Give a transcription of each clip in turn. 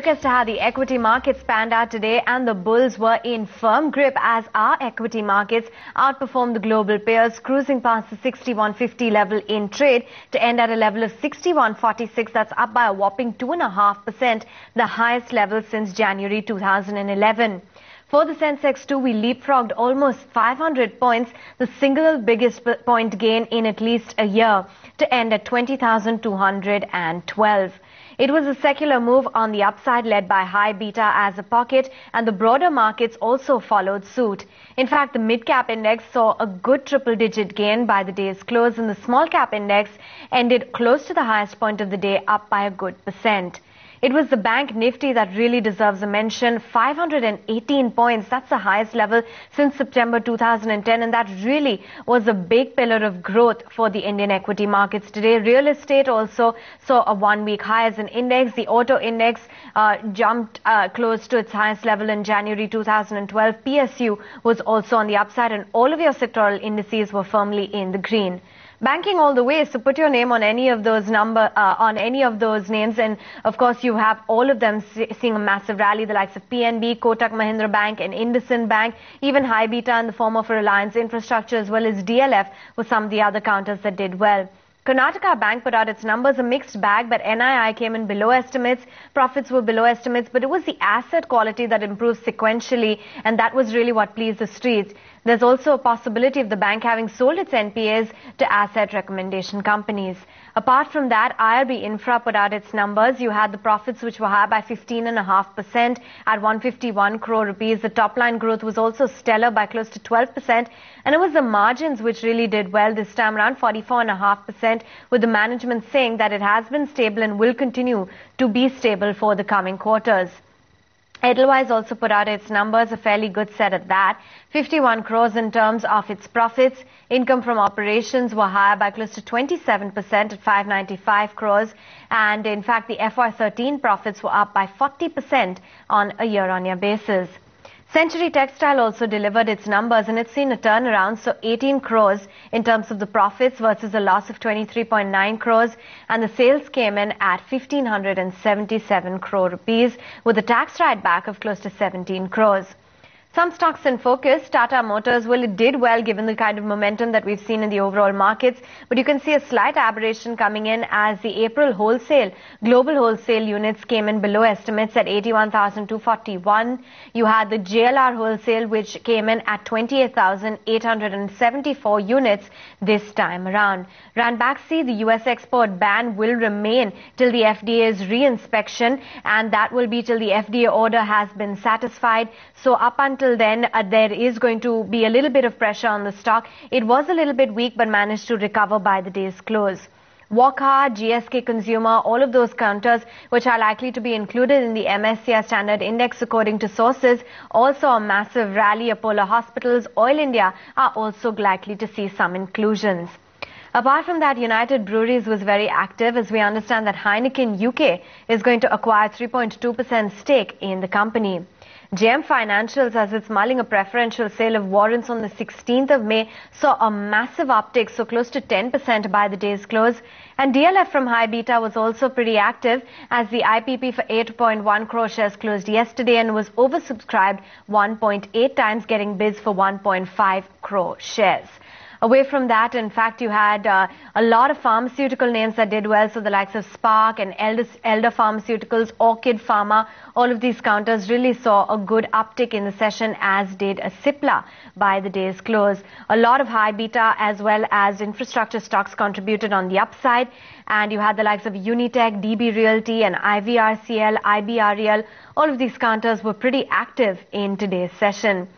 look as to how the equity markets panned out today, and the bulls were in firm grip as our equity markets outperformed the global peers, cruising past the 6150 level in trade to end at a level of 6146. That's up by a whopping 2.5%, the highest level since January 2011. For the Sensex 2, we leapfrogged almost 500 points, the single biggest point gain in at least a year, to end at 20,212. It was a secular move on the upside led by high beta as a pocket, and the broader markets also followed suit. In fact, the mid-cap index saw a good triple-digit gain by the day's close, and the small-cap index ended close to the highest point of the day, up by a good percent. It was the Bank Nifty that really deserves a mention. 518 points, that's the highest level since September 2010, and that really was a big pillar of growth for the Indian equity markets today. Real estate also saw a one-week high as an index. The auto index jumped close to its highest level in January 2012. PSU was also on the upside, and all of your sectoral indices were firmly in the green. Banking all the way, so put your name on any of those names, and of course you have all of them seeing a massive rally, the likes of PNB, Kotak Mahindra Bank and IndusInd Bank, even high beta in the form of Reliance Infrastructure as well as DLF were some of the other counters that did well. Karnataka Bank put out its numbers, a mixed bag, but NII came in below estimates, profits were below estimates, but it was the asset quality that improved sequentially, and that was really what pleased the streets. There's also a possibility of the bank having sold its NPAs to asset recommendation companies. Apart from that, IRB Infra put out its numbers. You had the profits which were higher by 15.5% at 151 crore rupees. The top line growth was also stellar by close to 12%, and it was the margins which really did well this time around, 44.5%, with the management saying that it has been stable and will continue to be stable for the coming quarters. Edelweiss also put out its numbers, a fairly good set at that. 51 crores in terms of its profits. Income from operations were higher by close to 27% at 595 crores. And in fact, the FY13 profits were up by 40% on a year-on-year basis. Century Textile also delivered its numbers, and it's seen a turnaround, so 18 crores in terms of the profits versus a loss of 23.9 crores, and the sales came in at 1,577 crore rupees with a tax write back of close to 17 crores. Some stocks in focus. Tata Motors, well, it did well given the kind of momentum that we've seen in the overall markets, but you can see a slight aberration coming in as the April global wholesale units came in below estimates at 81,241. You had the JLR wholesale which came in at 28,874 units this time around. Ranbaxy, the US export ban will remain till the FDA's reinspection, and that will be till the FDA order has been satisfied. So up until then, there is going to be a little bit of pressure on the stock. It was a little bit weak but managed to recover by the day's close. Walker, GSK Consumer, all of those counters which are likely to be included in the MSCI Standard Index according to sources, also a massive rally. Apollo Hospitals, Oil India are also likely to see some inclusions. Apart from that, United Breweries was very active, as we understand that Heineken UK is going to acquire 3.2% stake in the company. JM Financials, as it's mulling a preferential sale of warrants on the 16th of May, saw a massive uptick, so close to 10% by the day's close. And DLF from high beta was also pretty active, as the IPP for 8.1 crore shares closed yesterday and was oversubscribed 1.8 times, getting bids for 1.5 crore shares. Away from that, in fact, you had a lot of pharmaceutical names that did well. So the likes of Spark and Elder Pharmaceuticals, Orchid Pharma, all of these counters really saw a good uptick in the session, as did a Cipla by the day's close. A lot of high beta as well as infrastructure stocks contributed on the upside. And you had the likes of Unitech, DB Realty and IVRCL, IBREL. All of these counters were pretty active in today's session.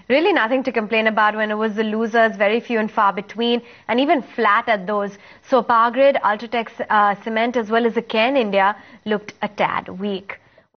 Really nothing to complain about when it was the losers, very few and far between, and even flat at those. So Power Grid, Ultratech Cement as well as the Cairn India looked a tad weak.